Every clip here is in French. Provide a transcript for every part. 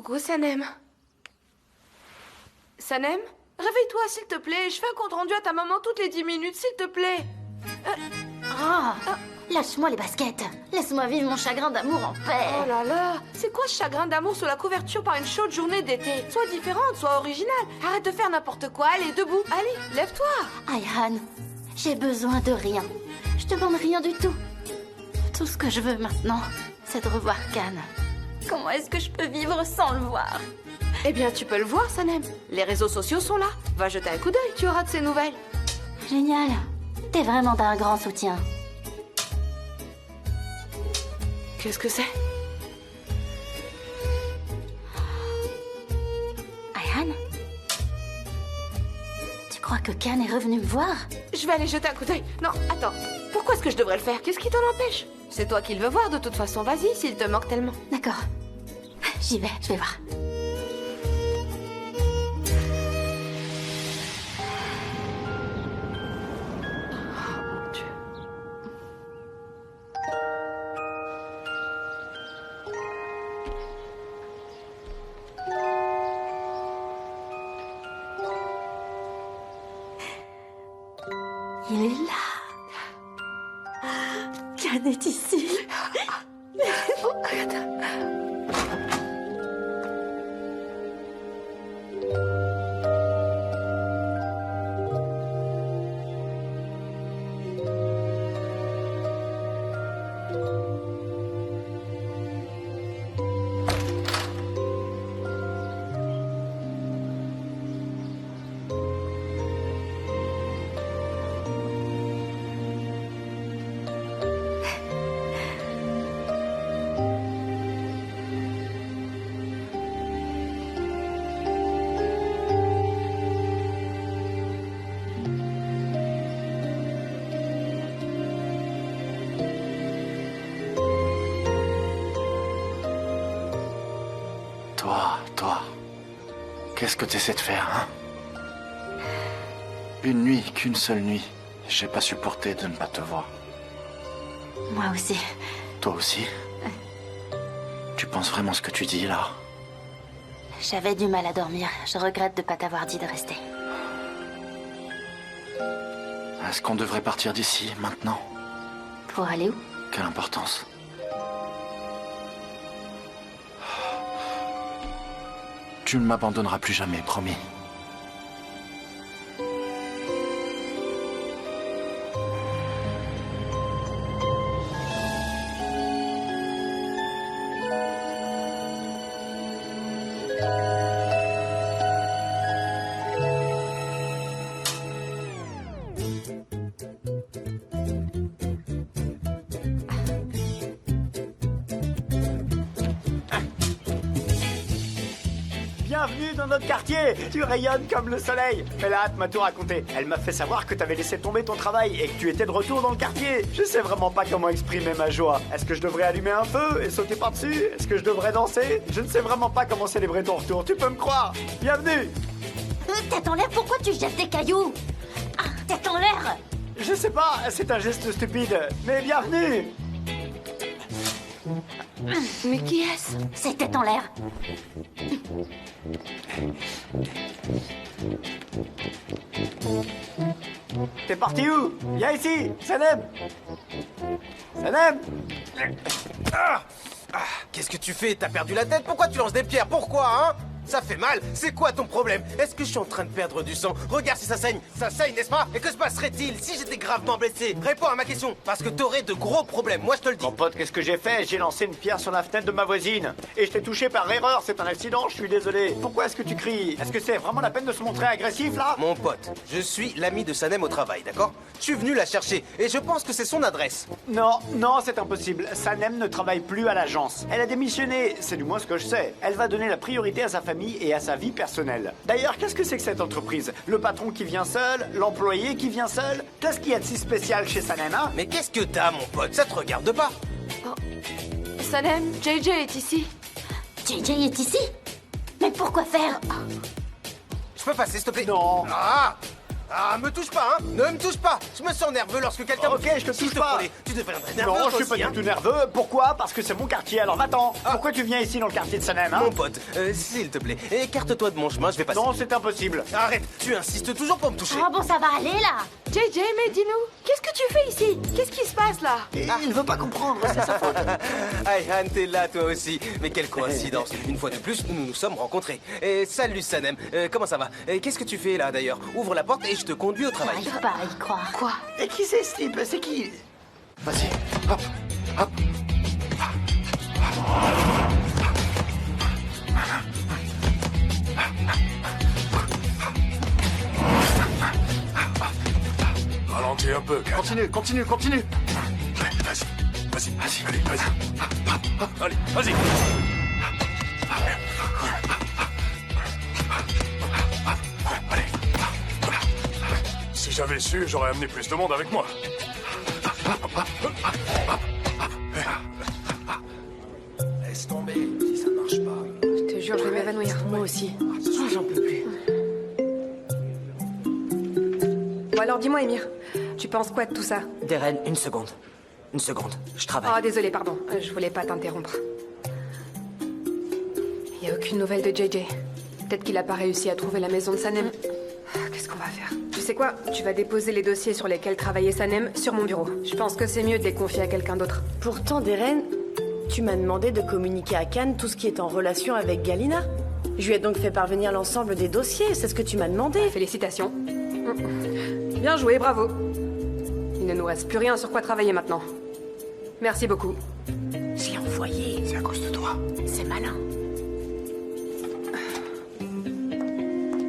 Coucou, Sanem. Sanem, réveille-toi, s'il te plaît. Je fais un compte rendu à ta maman toutes les 10 minutes, s'il te plaît. Lâche-moi les baskets. Laisse-moi vivre mon chagrin d'amour en paix. Oh là là, c'est quoi ce chagrin d'amour sous la couverture par une chaude journée d'été? Sois différente, sois originale. Arrête de faire n'importe quoi, allez, debout. Allez, lève-toi. Ayhan, j'ai besoin de rien. Je demande rien du tout. Tout ce que je veux maintenant, c'est de revoir Khan. Comment est-ce que je peux vivre sans le voir? Eh bien, tu peux le voir, Sanem. Les réseaux sociaux sont là. Va jeter un coup d'œil, tu auras de ses nouvelles. Génial. T'es vraiment d'un grand soutien. Qu'est-ce que c'est? Ayhan? Tu crois que Khan est revenu me voir? Je vais aller jeter un coup d'œil. Non, attends. Pourquoi est-ce que je devrais le faire? Qu'est-ce qui t'en empêche? C'est toi qui le veux voir, de toute façon. Vas-y, s'il te manque tellement. D'accord. J'y vais, je vais voir. Mon Dieu. Il est là. Khan est ici. Toi, qu'est-ce que tu essaies de faire, hein? Une nuit, qu'une seule nuit. J'ai pas supporté de ne pas te voir. Moi aussi. Toi aussi? Tu penses vraiment ce que tu dis, là? J'avais du mal à dormir. Je regrette de pas t'avoir dit de rester. Est-ce qu'on devrait partir d'ici, maintenant? Pour aller où? Quelle importance? Tu ne m'abandonneras plus jamais, promis. Bienvenue dans notre quartier. Tu rayonnes comme le soleil. Melahat m'a tout raconté. Elle m'a fait savoir que t'avais laissé tomber ton travail et que tu étais de retour dans le quartier. Je sais vraiment pas comment exprimer ma joie. Est-ce que je devrais allumer un feu et sauter par-dessus? Est-ce que je devrais danser? Je ne sais vraiment pas comment célébrer ton retour. Tu peux me croire. Bienvenue. Tête en l'air, pourquoi tu jettes des cailloux? Ah, tête en l'air! Je sais pas, c'est un geste stupide. Mais bienvenue. Mais qui est-ce? C'est tête en l'air. T'es parti où? Viens ici, Sanem. Sanem. Qu'est-ce que tu fais? T'as perdu la tête? Pourquoi tu lances des pierres? Pourquoi, hein? Ça fait mal? C'est quoi ton problème? Est-ce que je suis en train de perdre du sang? Regarde si ça saigne! Ça saigne, n'est-ce pas? Et que se passerait-il si j'étais gravement blessé? Réponds à ma question, parce que t'aurais de gros problèmes, moi je te le dis! Mon pote, qu'est-ce que j'ai fait? J'ai lancé une pierre sur la fenêtre de ma voisine. Et je t'ai touché par erreur, c'est un accident, je suis désolé. Pourquoi est-ce que tu cries? Est-ce que c'est vraiment la peine de se montrer agressif, là? Mon pote, je suis l'ami de Sanem au travail, d'accord? Je suis venu la chercher, et je pense que c'est son adresse. Non, c'est impossible. Sanem ne travaille plus à l'agence. Elle a démissionné, c'est du moins ce que je sais. Elle va donner la priorité à sa famille et à sa vie personnelle. D'ailleurs, qu'est-ce que c'est que cette entreprise? Le patron qui vient seul? L'employé qui vient seul? Qu'est-ce qu'il y a de si spécial chez Sanem, hein? Mais qu'est-ce que t'as, mon pote? Ça te regarde pas? Sanem, JJ est ici. JJ est ici? Mais pourquoi faire? Je peux passer, s'il te plaît? Non. Ah, me touche pas, hein. Ne me touche pas. Je me sens nerveux lorsque quelqu'un Ok, je te Si touche pas. prenais, tu deviendrais nerveux, Non, toi je suis pas aussi, hein. du tout nerveux. Pourquoi? Parce que c'est mon quartier, alors va-t'en. Pourquoi tu viens ici dans le quartier de Sanem, hein? Mon pote, s'il te plaît, écarte-toi de mon chemin, je vais passer. Non, c'est impossible. Arrête, tu insistes toujours pour me toucher. Oh bon, ça va aller là. JJ, mais dis-nous, qu'est-ce que tu fais ici? Qu'est-ce qui se passe là? Il ne veut pas comprendre, c'est sa faute. Ayhan, t'es là toi aussi. Mais quelle coïncidence. Une fois de plus, nous nous sommes rencontrés. Et salut Sanem, comment ça va? Qu'est-ce que tu fais là d'ailleurs? Ouvre la porte et je te conduis au travail. J'arrive pas à y croire. Quoi? Et qui c'est ce type? C'est qui? Vas-y, hop, hop. Ralentis un peu, Kat. Continue. Allez, vas-y, allez, vas-y. Allez, vas-y. Allez. Si j'avais su, j'aurais amené plus de monde avec moi. Laisse tomber, si ça marche pas. Je te jure, je vais m'évanouir. Moi aussi. Oh, j'en peux plus. Bon alors dis-moi, Émir, tu penses quoi de tout ça? Deren, une seconde. Une seconde, je travaille. Oh, désolé, pardon. Je voulais pas t'interrompre. Y a aucune nouvelle de JJ. Peut-être qu'il a pas réussi à trouver la maison de Sanem. Qu'est-ce qu'on va faire? Tu sais quoi? Tu vas déposer les dossiers sur lesquels travaillait Sanem sur mon bureau. Je pense que c'est mieux de les confier à quelqu'un d'autre. Pourtant, Deren, tu m'as demandé de communiquer à Cannes tout ce qui est en relation avec Galina. Je lui ai donc fait parvenir l'ensemble des dossiers, c'est ce que tu m'as demandé. Félicitations. Bien joué, bravo. Il ne nous reste plus rien sur quoi travailler maintenant. Merci beaucoup. Je l'ai envoyé. C'est à cause de toi. C'est malin.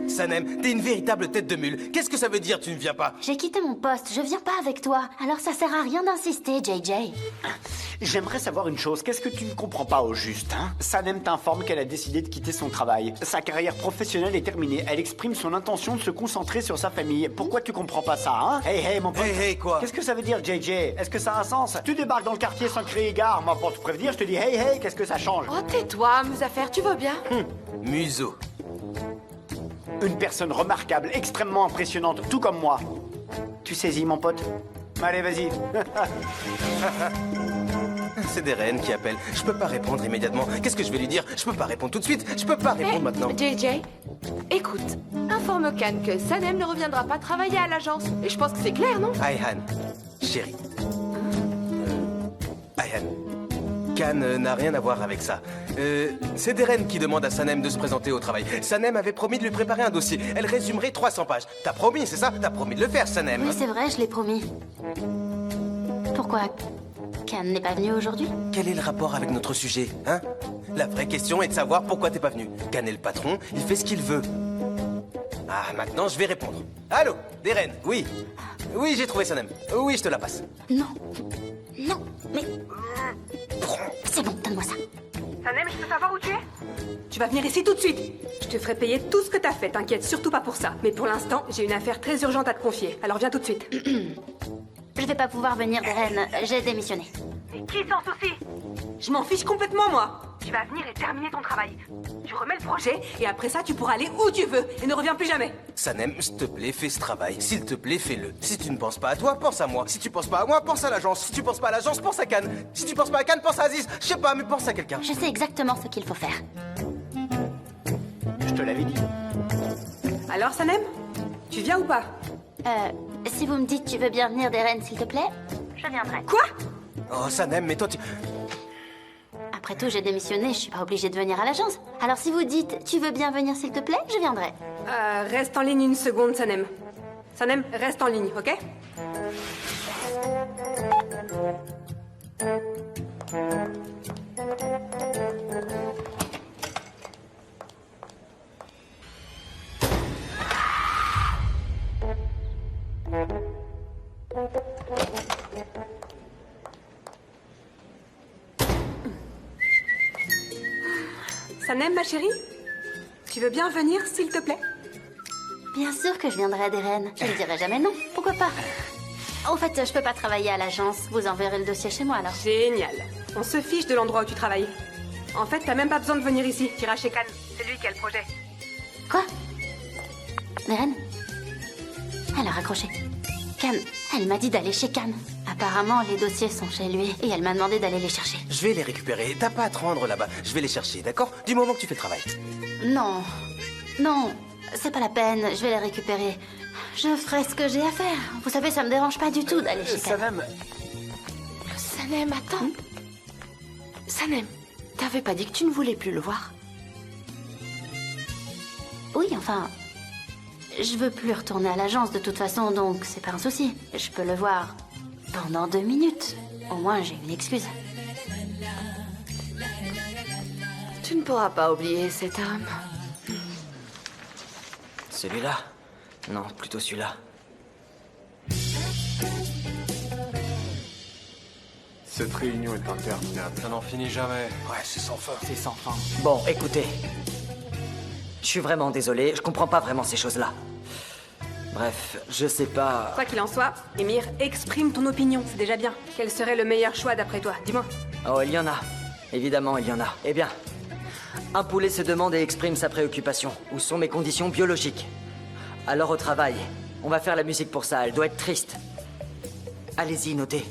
Sanem, t'es une véritable tête de mule. Qu'est-ce que ça veut dire tu ne viens pas? J'ai quitté mon poste, je viens pas avec toi. Alors ça sert à rien d'insister, JJ. J'aimerais savoir une chose. Qu'est-ce que tu ne comprends pas au juste, hein? Sanem t'informe qu'elle a décidé de quitter son travail. Sa carrière professionnelle est terminée. Elle exprime son intention de se concentrer sur sa famille. Pourquoi tu comprends pas ça, hein? Hey, mon pote. Hey, quoi? Qu'est-ce que ça veut dire, JJ? Est-ce que ça a un sens? Tu débarques dans le quartier sans crier gare. Moi, pour te prévenir, je te dis hey, qu'est-ce que ça change? Oh, tais-toi, mes affaires, tu vas bien? Museau. Une personne remarquable, extrêmement impressionnante, tout comme moi. Tu saisis, mon pote? Allez, vas-y. C'est Deren qui appelle. Je peux pas répondre immédiatement. Qu'est-ce que je vais lui dire? Je peux pas répondre tout de suite. Je peux pas répondre maintenant. JJ, écoute, informe Khan que Sanem ne reviendra pas travailler à l'agence. Et je pense que c'est clair, non? Ayhan, chérie. Ayhan, Khan n'a rien à voir avec ça. C'est Deren qui demande à Sanem de se présenter au travail. Sanem avait promis de lui préparer un dossier. Elle résumerait 300 pages. T'as promis, c'est ça? T'as promis de le faire, Sanem. Oui, c'est vrai, je l'ai promis. Pourquoi Cannes n'est pas venu aujourd'hui? Quel est le rapport avec notre sujet, hein? La vraie question est de savoir pourquoi t'es pas venu. Khan est le patron, il fait ce qu'il veut. Ah, maintenant je vais répondre. Allô, Deren, oui. Oui, j'ai trouvé Sanem. Oui, je te la passe. Non. Non, mais... C'est bon, donne-moi ça. Sanem, je peux savoir où tu es? Tu vas venir ici tout de suite. Je te ferai payer tout ce que t'as fait, t'inquiète surtout pas pour ça. Mais pour l'instant, j'ai une affaire très urgente à te confier. Alors viens tout de suite. Je vais pas pouvoir venir, Deren. J'ai démissionné. Mais qui s'en soucie? Je m'en fiche complètement, moi. Tu vas venir et terminer ton travail. Tu remets le projet et après ça, tu pourras aller où tu veux et ne reviens plus jamais. Sanem, s'il te plaît, fais ce travail. S'il te plaît, fais-le. Si tu ne penses pas à toi, pense à moi. Si tu penses pas à moi, pense à l'agence. Si tu penses pas à l'agence, pense à Khan. Si tu penses pas à Khan, pense à Aziz. Je sais pas, mais pense à quelqu'un. Je sais exactement ce qu'il faut faire. Je te l'avais dit. Alors, Sanem, tu viens ou pas? Si vous me dites tu veux bien venir, Deren, s'il te plaît, je viendrai. Quoi? Oh, Sanem, mais toi, tu... Après tout, j'ai démissionné, je suis pas obligée de venir à l'agence. Alors si vous dites tu veux bien venir, s'il te plaît, je viendrai. Reste en ligne une seconde, Sanem. Sanem, reste en ligne, ok? Sanem, ma chérie? Tu veux bien venir, s'il te plaît? Bien sûr que je viendrai, Deren. Je ne dirai jamais non. Pourquoi pas? En fait, je peux pas travailler à l'agence. Vous enverrez le dossier chez moi, alors. Génial. On se fiche de l'endroit où tu travailles. En fait, t'as même pas besoin de venir ici. Tu iras chez Khan. C'est lui qui a le projet. Quoi? Deren? Elle a raccroché. Khan, elle m'a dit d'aller chez Khan. Apparemment, les dossiers sont chez lui et elle m'a demandé d'aller les chercher. Je vais les récupérer. T'as pas à te rendre là-bas. Je vais les chercher, d'accord? Du moment que tu fais le travail. Non. Non, c'est pas la peine. Je vais les récupérer. Je ferai ce que j'ai à faire. Vous savez, ça me dérange pas du tout d'aller chez Khan. Sanem, Sanem, attends. Sanem, t'avais pas dit que tu ne voulais plus le voir? Oui, enfin... Je veux plus retourner à l'agence de toute façon, donc c'est pas un souci. Je peux le voir pendant 2 minutes. Au moins, j'ai une excuse. Tu ne pourras pas oublier cet homme. Celui-là? Non, plutôt celui-là. Cette réunion est interminable. Ça n'en finit jamais. Ouais, c'est sans fin. C'est sans fin. Bon, écoutez. Je suis vraiment désolé, je comprends pas vraiment ces choses-là. Bref, je sais pas... Quoi qu'il en soit, Émir, exprime ton opinion, c'est déjà bien. Quel serait le meilleur choix d'après toi? Dis-moi. Oh, il y en a. Évidemment, il y en a. Eh bien, un poulet se demande et exprime sa préoccupation. Où sont mes conditions biologiques? Alors au travail, on va faire la musique pour ça, elle doit être triste. Allez-y, notez.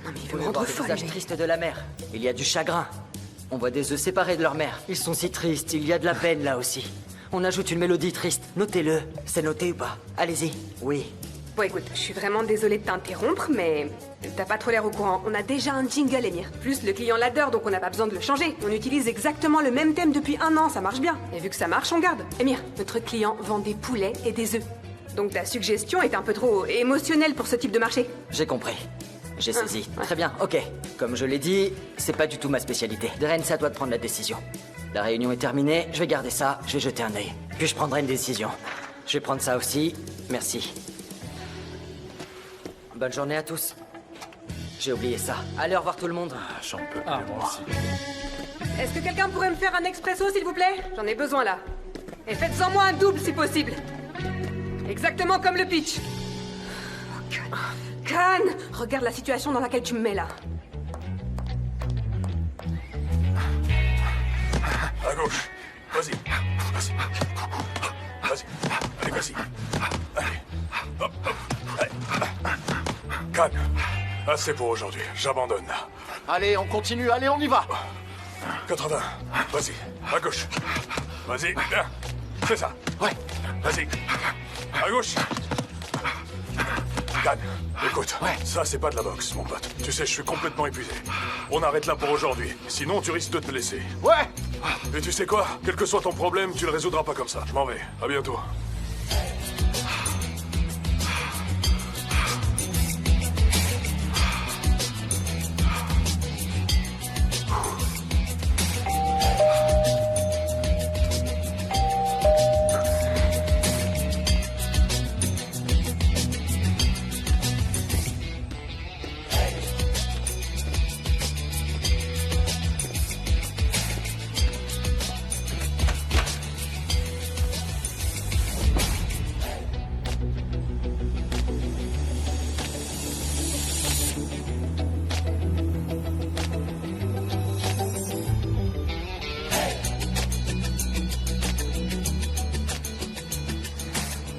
Non mais il Vous veut me pouvez rendre voir le folle, visage lui. triste de la mère. Il y a du chagrin. On voit des œufs séparés de leur mère. Ils sont si tristes, il y a de la peine là aussi. On ajoute une mélodie triste. Notez-le. C'est noté ou pas? Allez-y. Oui. Bon écoute, je suis vraiment désolée de t'interrompre, mais t'as pas trop l'air au courant. On a déjà un jingle, Émir. Plus le client l'adore, donc on n'a pas besoin de le changer. On utilise exactement le même thème depuis 1 an, ça marche bien. Et vu que ça marche, on garde. Émir, notre client vend des poulets et des œufs. Donc ta suggestion est un peu trop émotionnelle pour ce type de marché. J'ai compris. J'ai saisi. Très bien, ok. Comme je l'ai dit, c'est pas du tout ma spécialité. Dren, c'est à toi de prendre la décision. La réunion est terminée, je vais garder ça, je vais jeter un œil. Puis je prendrai une décision. Je vais prendre ça aussi. Merci. Bonne journée à tous. J'ai oublié ça. Allez, au revoir tout le monde. J'en peux plus, moi aussi. Est-ce que quelqu'un pourrait me faire un expresso, s'il vous plaît? J'en ai besoin là. Et faites-en moi un double si possible. Exactement comme le pitch. Oh, Khan, regarde la situation dans laquelle tu me mets là. À gauche. Vas-y. Vas-y. Vas-y. Allez, vas-y. Allez. Hop, hop. Allez. Khan, assez pour aujourd'hui. J'abandonne. Allez, on continue, allez, on y va. 80. Vas-y. À gauche. Vas-y. Bien. C'est ça. Ouais. Vas-y. À gauche. Khan, écoute. Ouais. Ça, c'est pas de la boxe, mon pote. Tu sais, je suis complètement épuisé. On arrête là pour aujourd'hui. Sinon, tu risques de te blesser. Ouais. Et tu sais quoi? Quel que soit ton problème, tu le résoudras pas comme ça. Je m'en vais. À bientôt.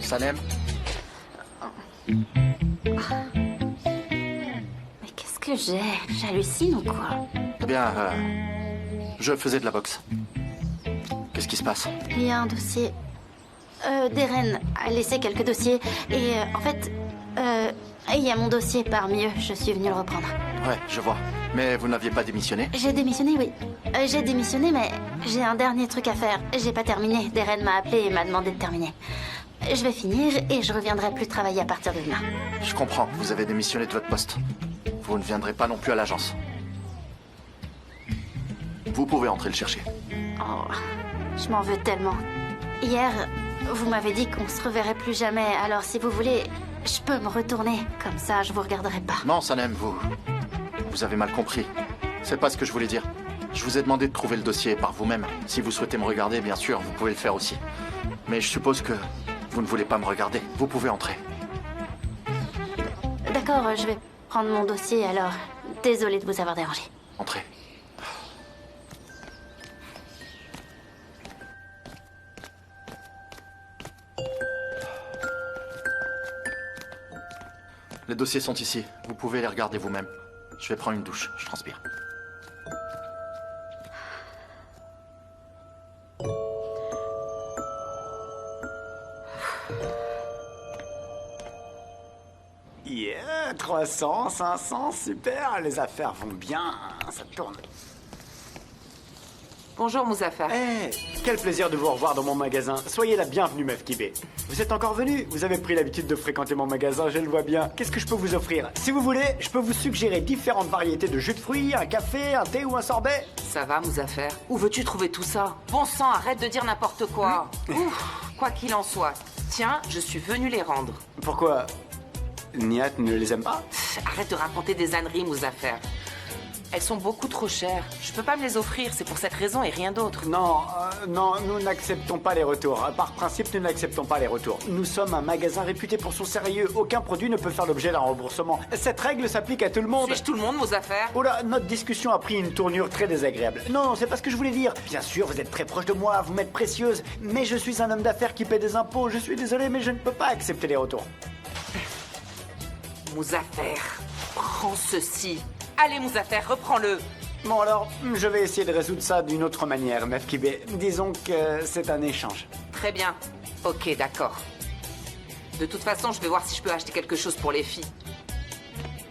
Sanem, Mais qu'est-ce que j'ai? J'hallucine ou quoi? eh bien, je faisais de la boxe. Qu'est-ce qui se passe? Il y a un dossier. Deren a laissé quelques dossiers et en fait, il y a mon dossier parmi eux. Je suis venue le reprendre. Ouais, je vois. Mais vous n'aviez pas démissionné? J'ai démissionné, oui. J'ai démissionné, mais j'ai un dernier truc à faire. J'ai pas terminé. Deren m'a appelé et m'a demandé de terminer. Je vais finir et je reviendrai plus travailler à partir de demain. Je comprends, vous avez démissionné de votre poste. Vous ne viendrez pas non plus à l'agence. Vous pouvez entrer le chercher. Oh, je m'en veux tellement. Hier, vous m'avez dit qu'on se reverrait plus jamais, alors si vous voulez, je peux me retourner. Comme ça, je vous regarderai pas. Non, Sanem, vous avez mal compris. C'est pas ce que je voulais dire. Je vous ai demandé de trouver le dossier par vous-même. Si vous souhaitez me regarder, bien sûr, vous pouvez le faire aussi. Mais je suppose que vous ne voulez pas me regarder. Vous pouvez entrer. D'accord, je vais prendre mon dossier alors. Désolée de vous avoir dérangé. Entrez. Les dossiers sont ici. Vous pouvez les regarder vous-même. Je vais prendre une douche, je transpire. Yeah, 300, 500, super, les affaires vont bien, ça tourne. Bonjour Mouzaffer. Eh, quel plaisir de vous revoir dans mon magasin. Soyez la bienvenue, Meuf Kibé. Vous êtes encore venu? Vous avez pris l'habitude de fréquenter mon magasin, je le vois bien. Qu'est-ce que je peux vous offrir? Si vous voulez, je peux vous suggérer différentes variétés de jus de fruits, un café, un thé ou un sorbet. Ça va Mouzaffer? Où veux-tu trouver tout ça? Bon sang, arrête de dire n'importe quoi. Ouf, quoi qu'il en soit. Tiens, je suis venu les rendre. Pourquoi Nihat ne les aime pas? Arrête de raconter des âneries, Mouzaffer. Elles sont beaucoup trop chères. Je peux pas me les offrir, c'est pour cette raison et rien d'autre. Non, non, nous n'acceptons pas les retours. Par principe, nous n'acceptons pas les retours. Nous sommes un magasin réputé pour son sérieux. Aucun produit ne peut faire l'objet d'un remboursement. Cette règle s'applique à tout le monde. Suis-je tout le monde, Mouzaffer? Oh là, notre discussion a pris une tournure très désagréable. Non, c'est pas ce que je voulais dire. Bien sûr, vous êtes très proche de moi, vous m'êtes précieuse. Mais je suis un homme d'affaires qui paie des impôts. Je suis désolé, mais je ne peux pas accepter les retours. Mouzaffer, prends ceci. Allez, Mouzaffer, reprends-le. Bon alors, je vais essayer de résoudre ça d'une autre manière, Meuf Kibé. Disons que c'est un échange. Très bien. Ok, d'accord. De toute façon, je vais voir si je peux acheter quelque chose pour les filles.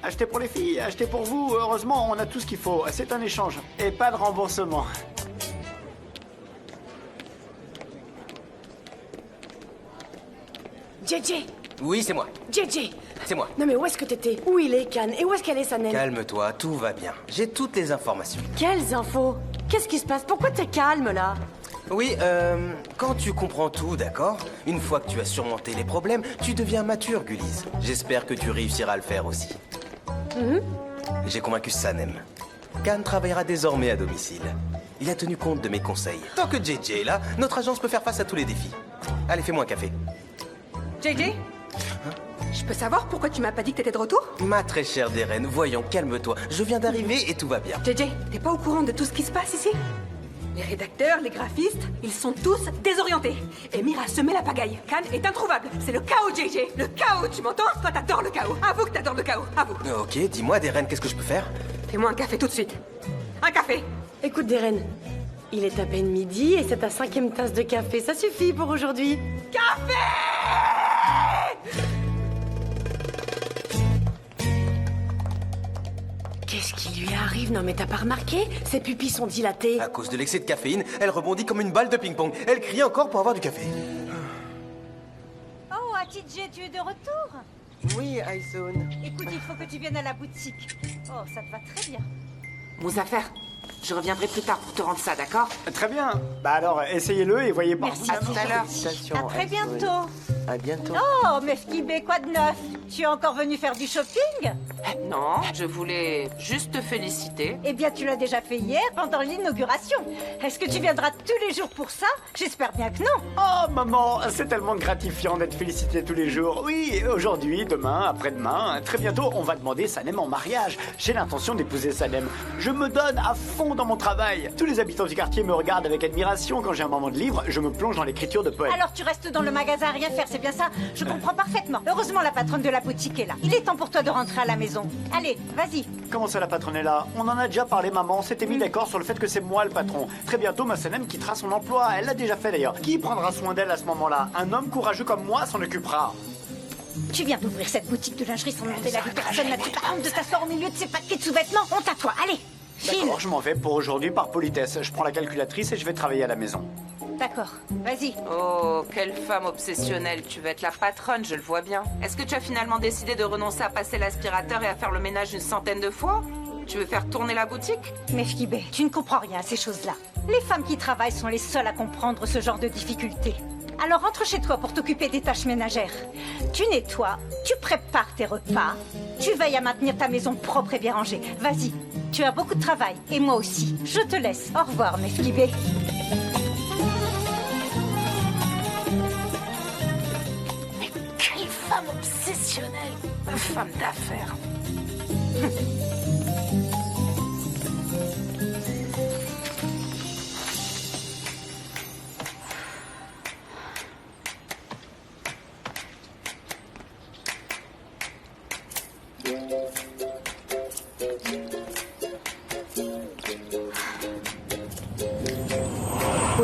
Acheter pour les filles, acheter pour vous. Heureusement, on a tout ce qu'il faut. C'est un échange. Et pas de remboursement. JJ. Oui, c'est moi. JJ. C'est moi. Non mais où est-ce que t'étais? Où il est, Can? Et où est-ce qu'elle est, sa naine? Calme-toi, tout va bien. J'ai toutes les informations. Quelles infos? Qu'est-ce qui se passe? Pourquoi t'es calme, là? Oui, quand tu comprends tout, d'accord? Une fois que tu as surmonté les problèmes, tu deviens mature, Gullies. J'espère que tu réussiras à le faire aussi. J'ai convaincu Sanem. Khan travaillera désormais à domicile. Il a tenu compte de mes conseils. Tant que JJ est là, notre agence peut faire face à tous les défis. Allez, fais-moi un café. JJ? Je peux savoir pourquoi tu m'as pas dit que t'étais de retour? Ma très chère Deren, voyons, calme-toi. Je viens d'arriver et tout va bien. JJ, t'es pas au courant de tout ce qui se passe ici? Les rédacteurs, les graphistes, ils sont tous désorientés. Emir a semé la pagaille. Khan est introuvable. C'est le chaos, JJ. Le chaos, tu m'entends? Toi, t'adores le chaos. Avoue que t'adores le chaos. Avoue. Ok, dis-moi, Deren, qu'est-ce que je peux faire? Fais-moi un café tout de suite. Un café. Écoute, Deren, il est à peine midi et c'est ta 5e tasse de café. Ça suffit pour aujourd'hui. Café! Qu'est-ce qui lui arrive? Non mais t'as pas remarqué? Ses pupilles sont dilatées. À cause de l'excès de caféine, elle rebondit comme une balle de ping-pong. Elle crie encore pour avoir du café. Oh, Atidje, tu es de retour? Oui, Aizone. Écoute, il faut que tu viennes à la boutique. Oh, ça te va très bien. Mouzaffer, je reviendrai plus tard pour te rendre ça, d'accord? Très bien. Bah alors, essayez-le et voyez par Merci. vous. À tout à l'heure. À très bientôt. À bientôt. Oh, Mefkibé, quoi de neuf? Tu es encore venu faire du shopping? Non, je voulais juste te féliciter. Eh bien, tu l'as déjà fait hier pendant l'inauguration. Est-ce que tu viendras tous les jours pour ça? J'espère bien que non. Oh maman, c'est tellement gratifiant d'être félicité tous les jours. Oui, aujourd'hui, demain, après-demain, très bientôt, on va demander Sanem en mariage. J'ai l'intention d'épouser Sanem. Je me donne à fond dans mon travail. Tous les habitants du quartier me regardent avec admiration. Quand j'ai un moment de libre, je me plonge dans l'écriture de poèmes. Alors tu restes dans le magasin à rien faire, c'est bien ça? Je comprends parfaitement. Heureusement, la patronne de la boutique est là. Il est temps pour toi de rentrer à la maison. Allez, vas-y. Comment ça, la patronne est là? On en a déjà parlé, maman. On s'était mis d'accord sur le fait que c'est moi le patron. Très bientôt, ma Sanem quittera son emploi. Elle l'a déjà fait d'ailleurs. Qui prendra soin d'elle à ce moment-là? Un homme courageux comme moi s'en occupera. Tu viens d'ouvrir cette boutique de lingerie sans demander l'avis de personne. N'as-tu pas honte de t'asseoir au milieu de ces paquets de sous-vêtements? Honte à toi, allez. File. D'accord, je m'en vais pour aujourd'hui par politesse. Je prends la calculatrice et je vais travailler à la maison. D'accord, vas-y. Oh, quelle femme obsessionnelle. Tu veux être la patronne, je le vois bien. Est-ce que tu as finalement décidé de renoncer à passer l'aspirateur et à faire le ménage une centaine de fois? Tu veux faire tourner la boutique? Mefkibé, tu ne comprends rien à ces choses-là. Les femmes qui travaillent sont les seules à comprendre ce genre de difficultés. Alors rentre chez toi pour t'occuper des tâches ménagères. Tu nettoies, tu prépares tes repas, tu veilles à maintenir ta maison propre et bien rangée. Vas-y, tu as beaucoup de travail, et moi aussi. Je te laisse. Au revoir, Mefkibé. Mais quelle femme obsessionnelle. Femme d'affaires.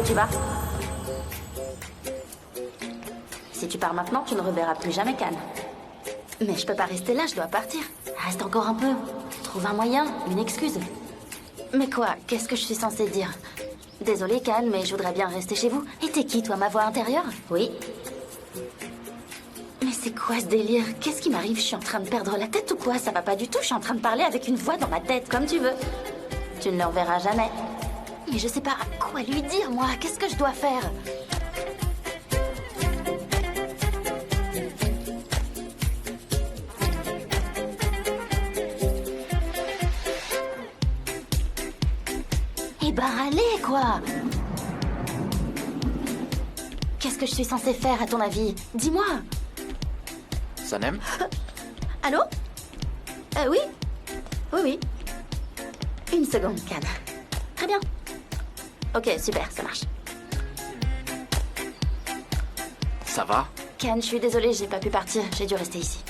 tu vas? Si tu pars maintenant, tu ne reverras plus jamais Can. Mais je peux pas rester là, je dois partir. Reste encore un peu. Trouve un moyen, une excuse. Mais quoi? Qu'est-ce que je suis censée dire? Désolée, Can, mais je voudrais bien rester chez vous. Et t'es qui, toi, ma voix intérieure? Oui. Mais c'est quoi ce délire? Qu'est-ce qui m'arrive? Je suis en train de perdre la tête ou quoi? Ça va pas du tout, je suis en train de parler avec une voix dans ma tête, comme tu veux. Tu ne le reverras jamais. Mais je sais pas quoi lui dire, moi. Qu'est-ce que je dois faire? Eh ben, allez, quoi! Qu'est-ce que je suis censée faire, à ton avis? Dis-moi! Sanem? Allô? Oui? Oui. Une seconde, Can. Très bien. Ok, super, ça marche. Ça va? Can, je suis désolée, j'ai pas pu partir. J'ai dû rester ici.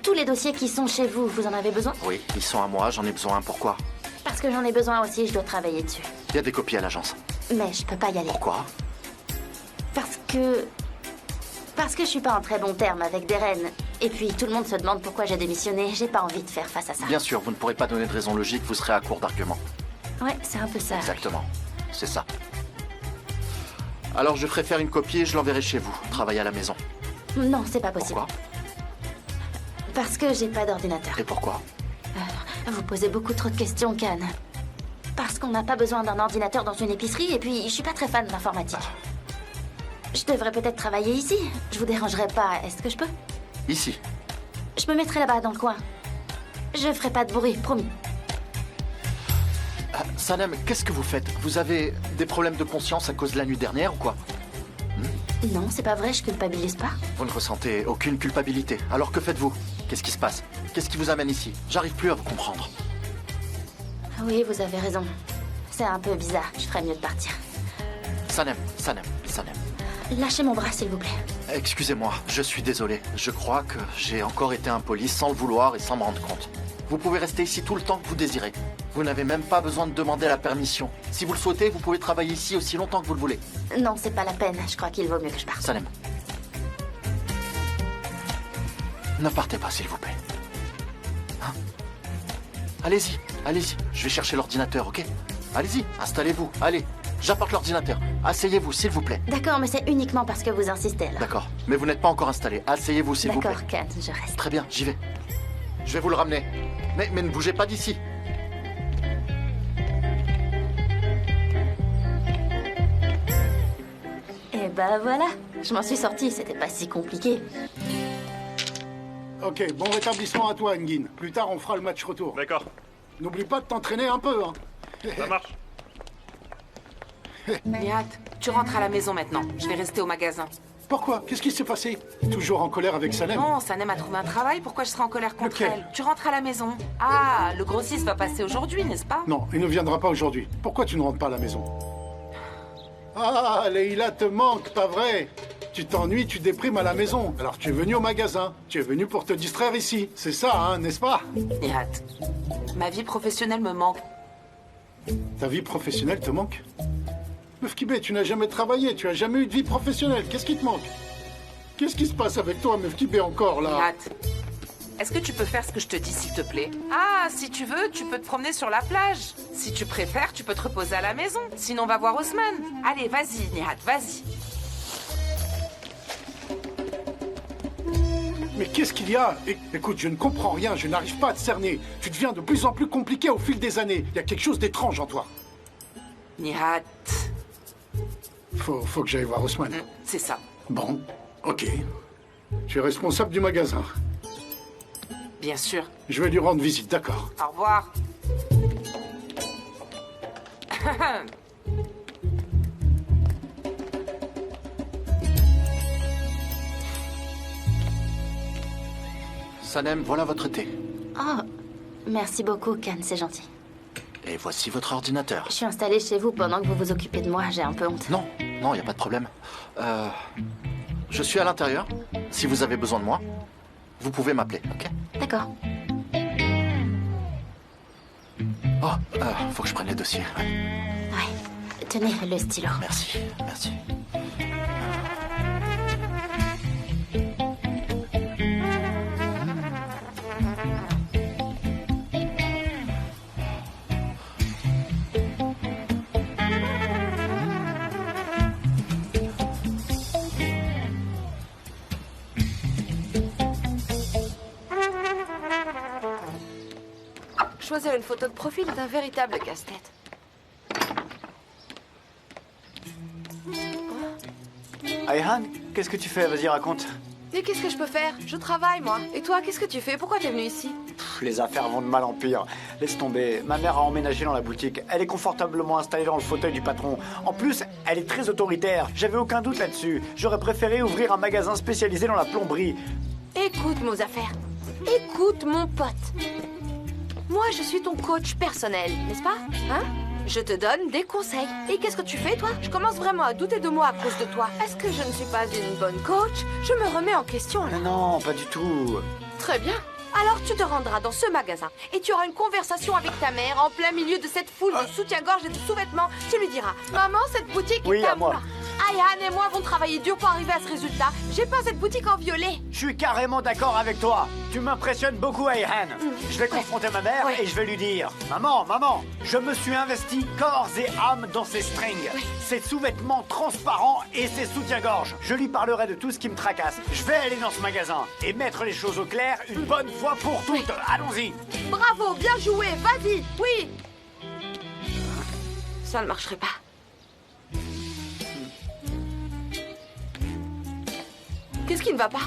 Tous les dossiers qui sont chez vous, vous en avez besoin? Oui, ils sont à moi, j'en ai besoin. Pourquoi? Parce que j'en ai besoin aussi, je dois travailler dessus. Il y a des copies à l'agence. Mais je peux pas y aller. Pourquoi? Parce que je suis pas en très bon terme avec Deren. Et puis tout le monde se demande pourquoi j'ai démissionné. J'ai pas envie de faire face à ça. Bien sûr, vous ne pourrez pas donner de raison logique, vous serez à court d'arguments. Ouais, c'est un peu ça. Exactement. C'est ça. Alors je ferai faire une copie et je l'enverrai chez vous. Travailler à la maison. Non, c'est pas possible. Pourquoi? Parce que j'ai pas d'ordinateur. Et pourquoi? Vous posez beaucoup trop de questions, Can. Parce qu'on n'a pas besoin d'un ordinateur dans une épicerie et puis je suis pas très fan d'informatique. Je devrais peut-être travailler ici. Je vous dérangerai pas. Est-ce que je peux? Ici. Je me mettrai là-bas dans le coin. Je ferai pas de bruit, promis. Sanem, qu'est-ce que vous faites? Vous avez des problèmes de conscience à cause de la nuit dernière ou quoi? Non, c'est pas vrai, je culpabilise pas. Vous ne ressentez aucune culpabilité. Alors que faites-vous? Qu'est-ce qui se passe? Qu'est-ce qui vous amène ici? J'arrive plus à vous comprendre. Oui, vous avez raison. C'est un peu bizarre, je ferais mieux de partir. Sanem. Lâchez mon bras, s'il vous plaît. Excusez-moi, je suis désolé. Je crois que j'ai encore été impoli sans le vouloir et sans me rendre compte. Vous pouvez rester ici tout le temps que vous désirez. Vous n'avez même pas besoin de demander la permission. Si vous le souhaitez, vous pouvez travailler ici aussi longtemps que vous le voulez. Non, c'est pas la peine. Je crois qu'il vaut mieux que je parte. Sanem. Ne partez pas, s'il vous plaît. Hein? Allez-y. Je vais chercher l'ordinateur, ok? Allez-y, installez-vous. Allez, j'apporte l'ordinateur. Asseyez-vous, s'il vous plaît. D'accord, mais c'est uniquement parce que vous insistez, là. D'accord, mais vous n'êtes pas encore installé. Asseyez-vous, s'il vous plaît. D'accord, Can, je reste. Très bien, j'y vais. Je vais vous le ramener. Mais ne bougez pas d'ici. Et bah voilà, je m'en suis sortie, c'était pas si compliqué. Ok, bon rétablissement à toi, Nguyen. Plus tard, on fera le match retour. D'accord. N'oublie pas de t'entraîner un peu, hein. Ça marche. Nihat, tu rentres à la maison maintenant. Je vais rester au magasin. Pourquoi? Qu'est-ce qui s'est passé? Toujours en colère avec Sanem? Non, Sanem a trouvé un travail. Pourquoi je serais en colère contre Lequel? elle? Tu rentres à la maison. Ah, le grossiste va passer aujourd'hui, n'est-ce pas? Non, il ne viendra pas aujourd'hui. Pourquoi tu ne rentres pas à la maison? Ah, Leïla te manque, pas vrai? Tu t'ennuies, tu déprimes à la maison. Alors tu es venu au magasin. Tu es venu pour te distraire ici. C'est ça, hein, n'est-ce pas? Nihat, ma vie professionnelle me manque. Ta vie professionnelle te manque? Meuf Kibé, tu n'as jamais travaillé, tu as jamais eu de vie professionnelle. Qu'est-ce qui te manque? Qu'est-ce qui se passe avec toi, Meuf Kibé, encore, là? Nihat, est-ce que tu peux faire ce que je te dis, s'il te plaît? Ah, si tu veux, tu peux te promener sur la plage. Si tu préfères, tu peux te reposer à la maison. Sinon, va voir Osman. Allez, vas-y, Nihat, vas-y. Mais qu'est-ce qu'il y a? Écoute, je ne comprends rien, je n'arrive pas à te cerner. Tu deviens de plus en plus compliqué au fil des années. Il y a quelque chose d'étrange en toi. Nihat. Faut que j'aille voir Osman. C'est ça. Bon, ok. Tu es responsable du magasin. Bien sûr. Je vais lui rendre visite, d'accord. Au revoir. Sanem, voilà votre thé. Oh, merci beaucoup, Can, c'est gentil. Et voici votre ordinateur. Je suis installée chez vous pendant que vous vous occupez de moi, j'ai un peu honte. Non, il n'y a pas de problème. Je suis à l'intérieur. Si vous avez besoin de moi, vous pouvez m'appeler, ok? D'accord. Oh, faut que je prenne les dossiers. Ouais. Tenez le stylo. Merci, merci. Choisir une photo de profil est un véritable casse-tête. Ayhan, qu'est-ce que tu fais? Vas-y, raconte. Et qu'est-ce que je peux faire? Je travaille, moi. Et toi, qu'est-ce que tu fais? Pourquoi t'es venu ici? Les affaires vont de mal en pire. Laisse tomber. Ma mère a emménagé dans la boutique. Elle est confortablement installée dans le fauteuil du patron. En plus, elle est très autoritaire. J'avais aucun doute là-dessus. J'aurais préféré ouvrir un magasin spécialisé dans la plomberie. Écoute, Mozafer. Écoute, mon pote. Moi, je suis ton coach personnel, n'est-ce pas? Hein? Je te donne des conseils. Et qu'est-ce que tu fais, toi? Je commence vraiment à douter de moi à cause de toi. Est-ce que je ne suis pas une bonne coach? Je me remets en question, là. Non, pas du tout. Très bien. Alors tu te rendras dans ce magasin et tu auras une conversation avec ta mère en plein milieu de cette foule de soutien-gorge et de sous-vêtements. Tu lui diras: maman, cette boutique est à moi. Ayhan et moi avons travaillé dur pour arriver à ce résultat. J'ai pas cette boutique en violet. Je suis carrément d'accord avec toi. Tu m'impressionnes beaucoup, Ayhan. Je vais confronter ma mère et je vais lui dire: maman, je me suis investi corps et âme dans ces strings, ces sous-vêtements transparents et ces soutiens-gorge. Je lui parlerai de tout ce qui me tracasse. Je vais aller dans ce magasin et mettre les choses au clair une bonne fois pour toutes. Allons-y. Bravo, bien joué, vas-y, oui. Ça ne marcherait pas. Qu'est-ce qui ne va pas?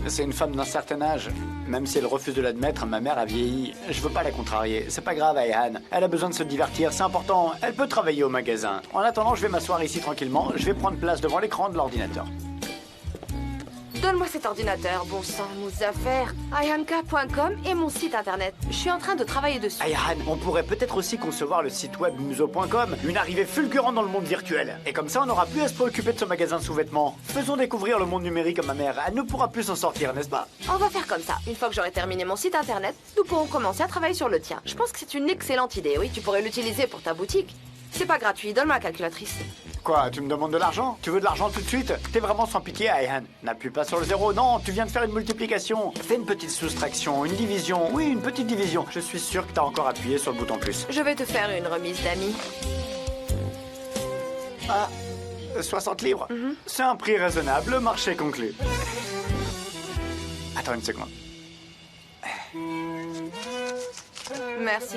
C'est une femme d'un certain âge. Même si elle refuse de l'admettre, ma mère a vieilli. Je veux pas la contrarier. C'est pas grave, Ayhan. Elle a besoin de se divertir, c'est important. Elle peut travailler au magasin. En attendant, je vais m'asseoir ici tranquillement. Je vais prendre place devant l'écran de l'ordinateur. Donne-moi cet ordinateur, bon sang, Mozafer. Ayhanka.com est mon site internet. Je suis en train de travailler dessus. Ayhan, on pourrait peut-être aussi concevoir le site web muso.com, une arrivée fulgurante dans le monde virtuel. Et comme ça, on n'aura plus à se préoccuper de ce magasin de sous-vêtements. Faisons découvrir le monde numérique à ma mère. Elle ne pourra plus s'en sortir, n'est-ce pas? On va faire comme ça. Une fois que j'aurai terminé mon site internet, nous pourrons commencer à travailler sur le tien. Je pense que c'est une excellente idée, oui. Tu pourrais l'utiliser pour ta boutique. C'est pas gratuit, donne-moi la calculatrice. Quoi, tu me demandes de l'argent? Tu veux de l'argent tout de suite? T'es vraiment sans pitié, Ayhan. N'appuie pas sur le zéro, non, tu viens de faire une multiplication. Fais une petite soustraction, une division. Oui, une petite division. Je suis sûr que t'as encore appuyé sur le bouton plus. Je vais te faire une remise d'amis. Ah, 60 livres. C'est un prix raisonnable, marché conclu. Attends une seconde. Merci.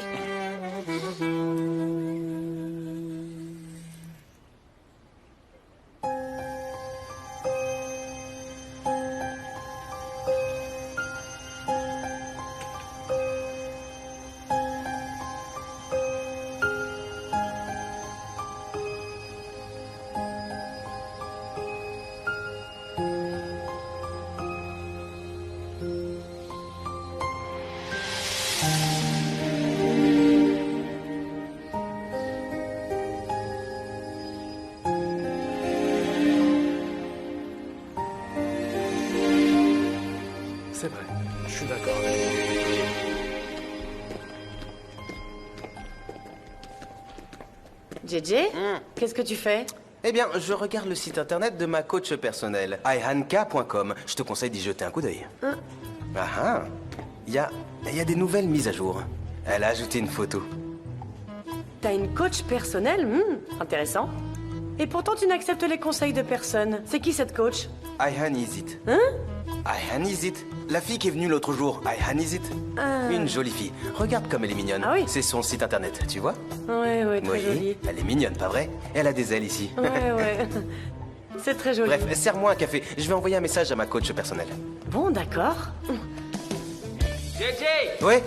C'est vrai, je suis d'accord avec toi. JJ, qu'est-ce que tu fais? Eh bien, je regarde le site internet de ma coach personnelle, ayhanka.com. Je te conseille d'y jeter un coup d'œil. Ah ah. Il y a des nouvelles mises à jour. Elle a ajouté une photo. T'as une coach personnelle? Intéressant. Et pourtant, tu n'acceptes les conseils de personne. C'est qui cette coach? Ayhan Izit. Hein? Ayhan Izit. La fille qui est venue l'autre jour. Ayhan Izit. Une jolie fille. Regarde comme elle est mignonne. Ah oui? C'est son site internet, tu vois? Ouais, très Oui, jolie. elle est mignonne, pas vrai? Elle a des ailes ici. Ouais. C'est très joli. Bref, serre-moi un café. Je vais envoyer un message à ma coach personnelle. Bon, d'accord. JJ! Ouais?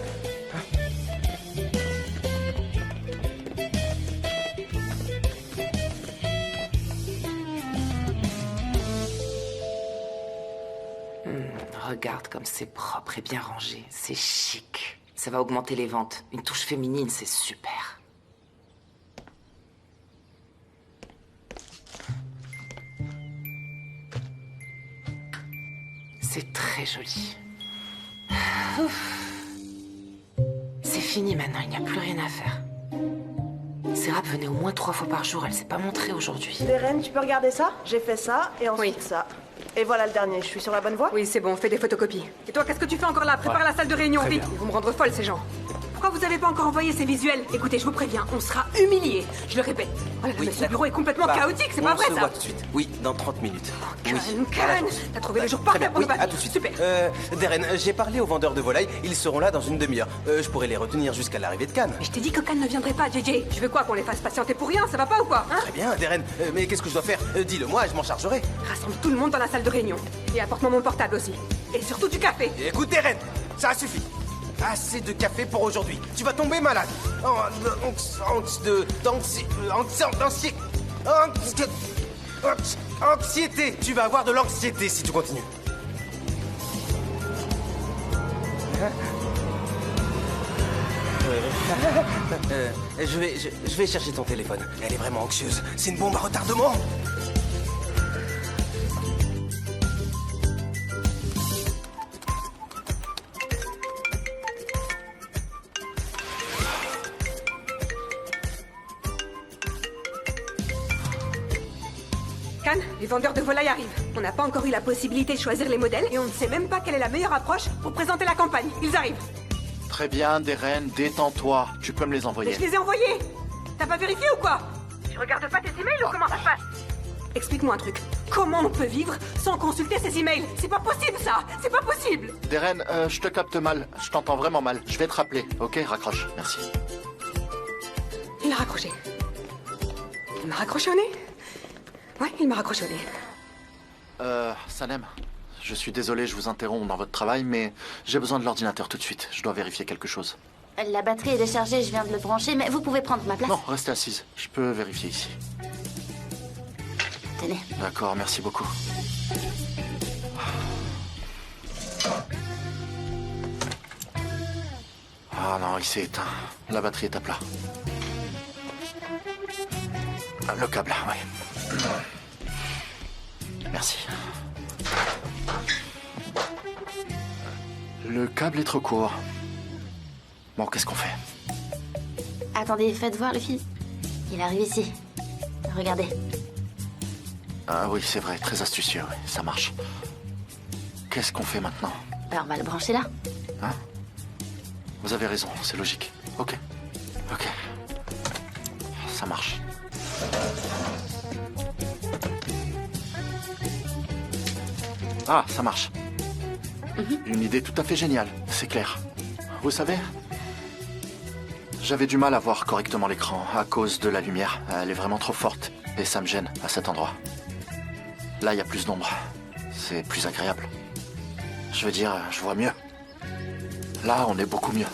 Regarde comme c'est propre et bien rangé. C'est chic. Ça va augmenter les ventes. Une touche féminine, c'est super. C'est très joli. Ouf. C'est fini maintenant, il n'y a plus rien à faire. Serap venait au moins 3 fois par jour, elle s'est pas montrée aujourd'hui. Deren, tu peux regarder ça? J'ai fait ça, et ensuite ça. Et voilà le dernier, je suis sur la bonne voie? Oui, c'est bon, fais des photocopies. Et toi, qu'est-ce que tu fais encore là? Prépare la salle de réunion, vite. Ils vont me rendre folle, ces gens. Pourquoi vous avez pas encore envoyé ces visuels? Écoutez, je vous préviens, on sera humiliés. Je le répète. Oh là là, mais ce bureau est complètement chaotique, c'est pas vrai, On se ça? voit tout de suite. Oui, dans 30 minutes. Khan, t'as trouvé le jour parfait pour oui, le à tout de suite. Super. Deren, j'ai parlé aux vendeurs de volailles. Ils seront là dans une demi-heure. Je pourrais les retenir jusqu'à l'arrivée de Khan. Mais je t'ai dit que Khan ne viendrait pas, JJ. Tu veux quoi, qu'on les fasse patienter pour rien? Ça va pas ou quoi, hein? Très bien, Deren. Mais qu'est-ce que je dois faire? Dis-le-moi et je m'en chargerai. Rassemble tout le monde dans la salle de réunion. Et apporte-moi mon portable aussi. Et surtout du café. Écoute, Deren, ça suffit. Assez de café pour aujourd'hui. Tu vas tomber malade. Anxiété. Tu vas avoir de l'anxiété si tu continues. Je vais chercher ton téléphone. Elle est vraiment anxieuse. C'est une bombe à retardement. Khan, les vendeurs de volailles arrivent. On n'a pas encore eu la possibilité de choisir les modèles et on ne sait même pas quelle est la meilleure approche pour présenter la campagne. Ils arrivent. Très bien, Deren, détends-toi. Tu peux me les Mais envoyer. je les ai envoyés. T'as pas vérifié ou quoi? Tu regardes pas tes emails ou comment ça se passe? Explique-moi un truc. Comment on peut vivre sans consulter ses emails? C'est pas possible, ça. C'est pas possible. Deren, je te capte mal. Je t'entends vraiment mal. Je vais te rappeler. Ok, raccroche. Merci. Il a raccroché. Il m'a raccroché au nez? Ouais, il m'a raccroché au nez. Sanem, je suis désolé, je vous interromps dans votre travail, mais j'ai besoin de l'ordinateur tout de suite. Je dois vérifier quelque chose. La batterie est déchargée, je viens de le brancher, mais vous pouvez prendre ma place. Non, restez assise. Je peux vérifier ici. Tenez. D'accord, merci beaucoup. Ah non, il s'est éteint. La batterie est à plat. Ah, le câble, oui. Merci. Le câble est trop court. Bon, qu'est-ce qu'on fait? Attendez, faites voir le fil. Il arrive ici. Regardez. Ah oui, c'est vrai, très astucieux, oui, ça marche. Qu'est-ce qu'on fait maintenant? Ben, on va le brancher là. Hein? Vous avez raison, c'est logique. Ok. Ok. Ça marche. Ah, ça marche. Une idée tout à fait géniale, c'est clair. Vous savez, j'avais du mal à voir correctement l'écran à cause de la lumière. Elle est vraiment trop forte et ça me gêne à cet endroit. Là, il y a plus d'ombre. C'est plus agréable. Je veux dire, je vois mieux. Là, on est beaucoup mieux.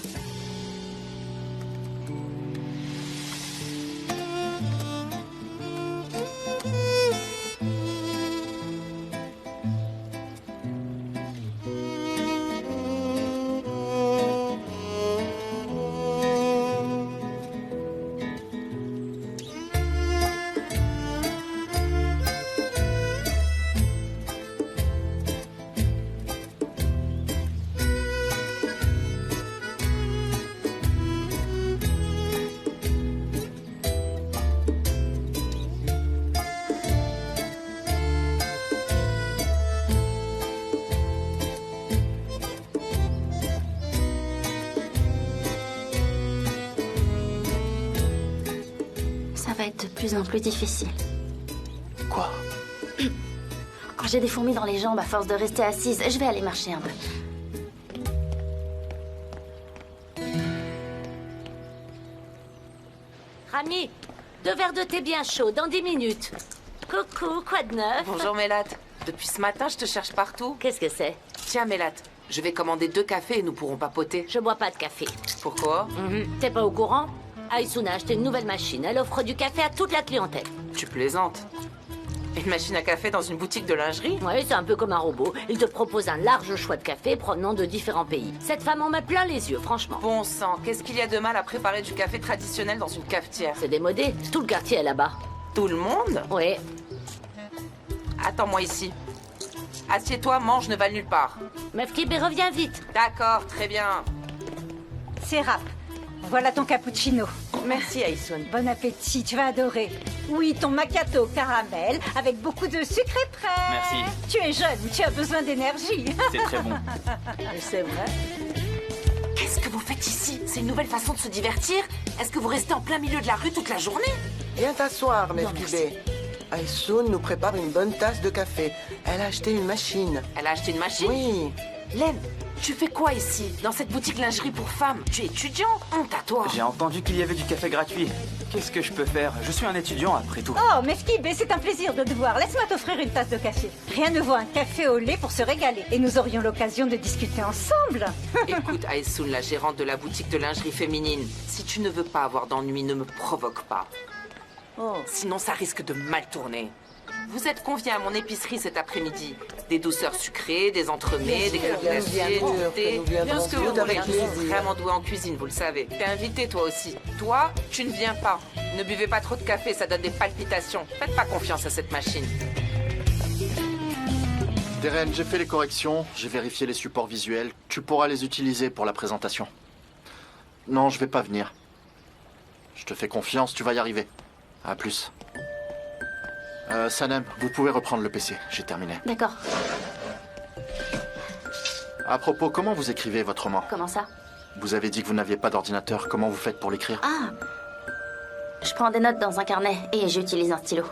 Ça va être de plus en plus difficile. Quoi? Oh, j'ai des fourmis dans les jambes à force de rester assise. Je vais aller marcher un peu. Rami, 2 verres de thé bien chaud dans 10 minutes. Coucou, quoi de neuf? Bonjour Mélate. Depuis ce matin, je te cherche partout. Qu'est-ce que c'est? Tiens Mélate, je vais commander 2 cafés et nous pourrons papoter. Je bois pas de café. Pourquoi? T'es pas au courant? Aisuna a acheté une nouvelle machine. Elle offre du café à toute la clientèle. Tu plaisantes. Une machine à café dans une boutique de lingerie? Oui, c'est un peu comme un robot. Il te propose un large choix de café provenant de différents pays. Cette femme en met plein les yeux, franchement. Bon sang, qu'est-ce qu'il y a de mal à préparer du café traditionnel dans une cafetière? C'est démodé. Tout le quartier est là-bas. Tout le monde? Oui. Attends-moi ici. Assieds-toi, mange, ne va nulle part. Meuf Kib, reviens vite. D'accord, très bien. Serap, Voilà ton cappuccino. Merci, Aïssoun. Bon appétit, tu vas adorer. Oui, ton macchiato caramel avec beaucoup de sucre est prêt. Merci. Tu es jeune, tu as besoin d'énergie. C'est très bon. C'est vrai. Qu'est-ce que vous faites ici? C'est une nouvelle façon de se divertir? Est-ce que vous restez en plein milieu de la rue toute la journée? Viens t'asseoir, Mefkibé. Aïssoun nous prépare une bonne tasse de café. Elle a acheté une machine. Elle a acheté une machine? Oui. Len, tu fais quoi ici? Dans cette boutique lingerie pour femmes? Tu es étudiant? Honte à toi. J'ai entendu qu'il y avait du café gratuit. Qu'est-ce que je peux faire? Je suis un étudiant après tout. Oh, Mefkibé, c'est un plaisir de te voir. Laisse-moi t'offrir une tasse de café. Rien ne vaut un café au lait pour se régaler. Et nous aurions l'occasion de discuter ensemble. Écoute, Aïssoun, la gérante de la boutique de lingerie féminine, si tu ne veux pas avoir d'ennui, ne me provoque pas. Sinon, ça risque de mal tourner. Vous êtes conviés à mon épicerie cet après-midi. Des douceurs sucrées, des entremets, des crèmes glacées, du thé. Bien ce que vous voulez. Je suis vraiment douée en cuisine, vous le savez. T'es invité, toi aussi. Toi, tu ne viens pas. Ne buvez pas trop de café, ça donne des palpitations. Faites pas confiance à cette machine. Deren, j'ai fait les corrections, j'ai vérifié les supports visuels. Tu pourras les utiliser pour la présentation. Non, je vais pas venir. Je te fais confiance, tu vas y arriver. À plus. Sanem, vous pouvez reprendre le PC, j'ai terminé. D'accord. À propos, comment vous écrivez votre roman? Comment ça? Vous avez dit que vous n'aviez pas d'ordinateur, comment vous faites pour l'écrire? Ah! Je prends des notes dans un carnet et j'utilise un stylo.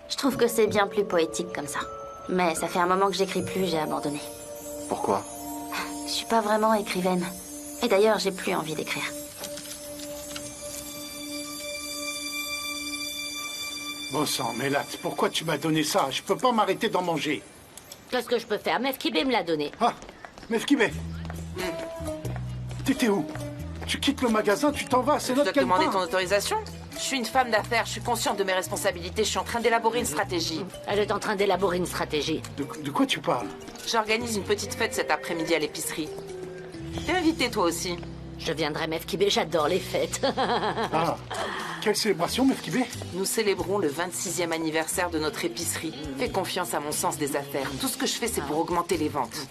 Je trouve que c'est bien plus poétique comme ça. Mais ça fait un moment que j'écris plus, j'ai abandonné. Pourquoi? Je suis pas vraiment écrivaine. Et d'ailleurs, j'ai plus envie d'écrire. Bon sang, Mélat, pourquoi tu m'as donné ça? Je peux pas m'arrêter d'en manger. Qu'est-ce que je peux faire? Mefkibé me l'a donné. Ah, Mefkibé. T'étais où? Tu quittes le magasin, tu t'en vas, c'est Je dois notre te demander calepin. ton autorisation? Je suis une femme d'affaires, je suis consciente de mes responsabilités, je suis en train d'élaborer une stratégie. Elle est en train d'élaborer une stratégie. De quoi tu parles? J'organise une petite fête cet après-midi à l'épicerie. T'es invité toi aussi. Je viendrai, Mefkibé, j'adore les fêtes. Ah, quelle célébration, Mefkibé? Nous célébrons le 26e anniversaire de notre épicerie. Fais confiance à mon sens des affaires. Tout ce que je fais, c'est pour augmenter les ventes.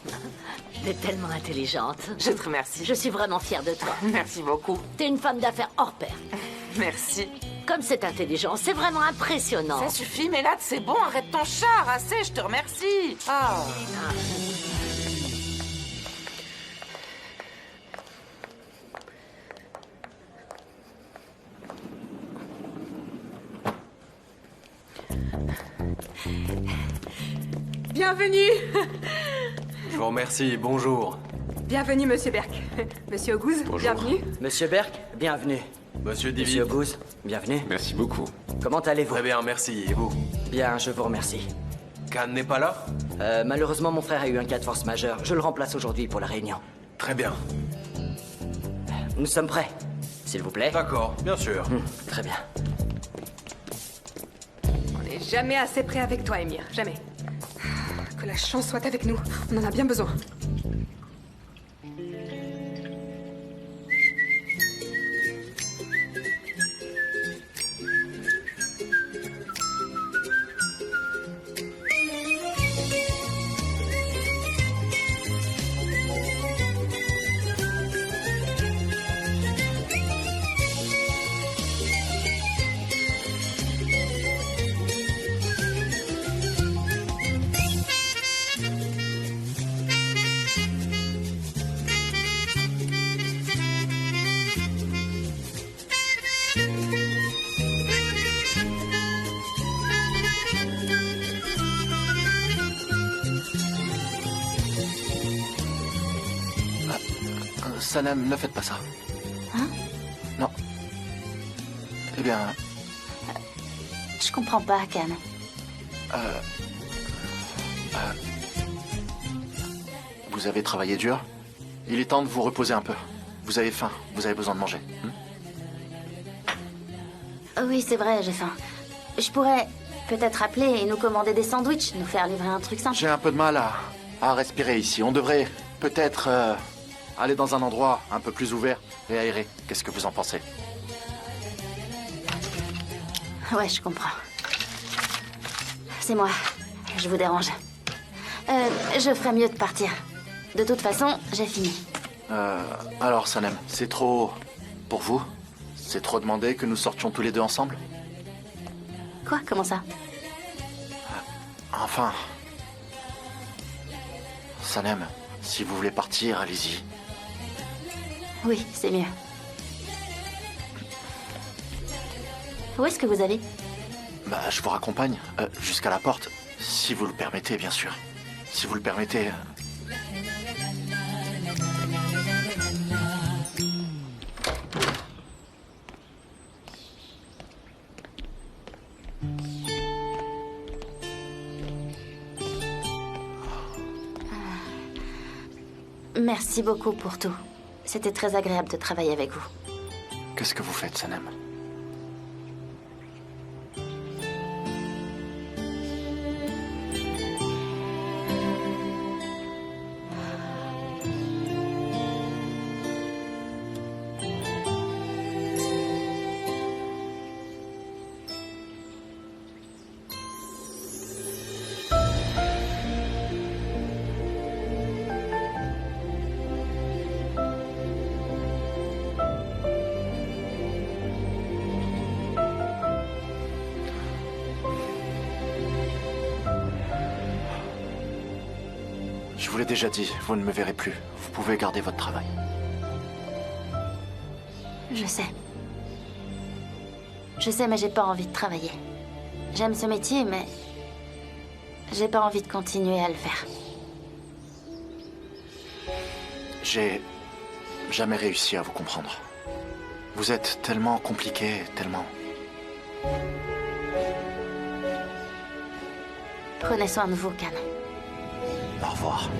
T'es tellement intelligente. Je te remercie. Je suis vraiment fière de toi. Merci beaucoup. T'es une femme d'affaires hors pair. Merci. Comme c'est intelligent, c'est vraiment impressionnant. Ça suffit, Mélade, c'est bon, arrête ton char, assez, je te remercie. Ah. Bienvenue. Je vous remercie, bonjour. Bienvenue, Monsieur Berk. Monsieur Oguz, bienvenue. Monsieur Berk, bienvenue. Monsieur Divid. Monsieur Oguz, bienvenue. Merci beaucoup. Comment allez-vous? Très bien, merci. Et vous? Bien, je vous remercie. Khan n'est pas là? Malheureusement, mon frère a eu un cas de force majeure. Je le remplace aujourd'hui pour la réunion. Très bien. Nous sommes prêts, s'il vous plaît. D'accord, bien sûr. Très bien. On n'est jamais assez près avec toi, Émir. Jamais. Que la chance soit avec nous. On en a bien besoin. Sanem, ne faites pas ça. Hein? Non. Eh bien, Je comprends pas, Khan. vous avez travaillé dur. Il est temps de vous reposer un peu. Vous avez faim, vous avez besoin de manger. Oui, c'est vrai, j'ai faim. Je pourrais peut-être appeler et nous commander des sandwichs, nous faire livrer un truc simple. J'ai un peu de mal à respirer ici. On devrait peut-être aller dans un endroit un peu plus ouvert et aéré. Qu'est-ce que vous en pensez? Ouais, je comprends. C'est moi. Je vous dérange. Je ferais mieux de partir. De toute façon, j'ai fini. Alors, Sanem, c'est trop Pour vous, c'est trop demandé que nous sortions tous les deux ensemble? Quoi? Comment ça? Enfin... Sanem, si vous voulez partir, allez-y. Oui, c'est mieux. Où est-ce que vous allez? Bah, je vous raccompagne, jusqu'à la porte. Si vous le permettez, bien sûr. Si vous le permettez... Merci beaucoup pour tout. C'était très agréable de travailler avec vous. Qu'est-ce que vous faites, Sanem? Je vous l'ai déjà dit, vous ne me verrez plus. Vous pouvez garder votre travail. Je sais. Je sais, mais j'ai pas envie de travailler. J'aime ce métier, mais... j'ai pas envie de continuer à le faire. J'ai jamais réussi à vous comprendre. Vous êtes tellement compliqué, tellement... Prenez soin de vous, Can. Au revoir.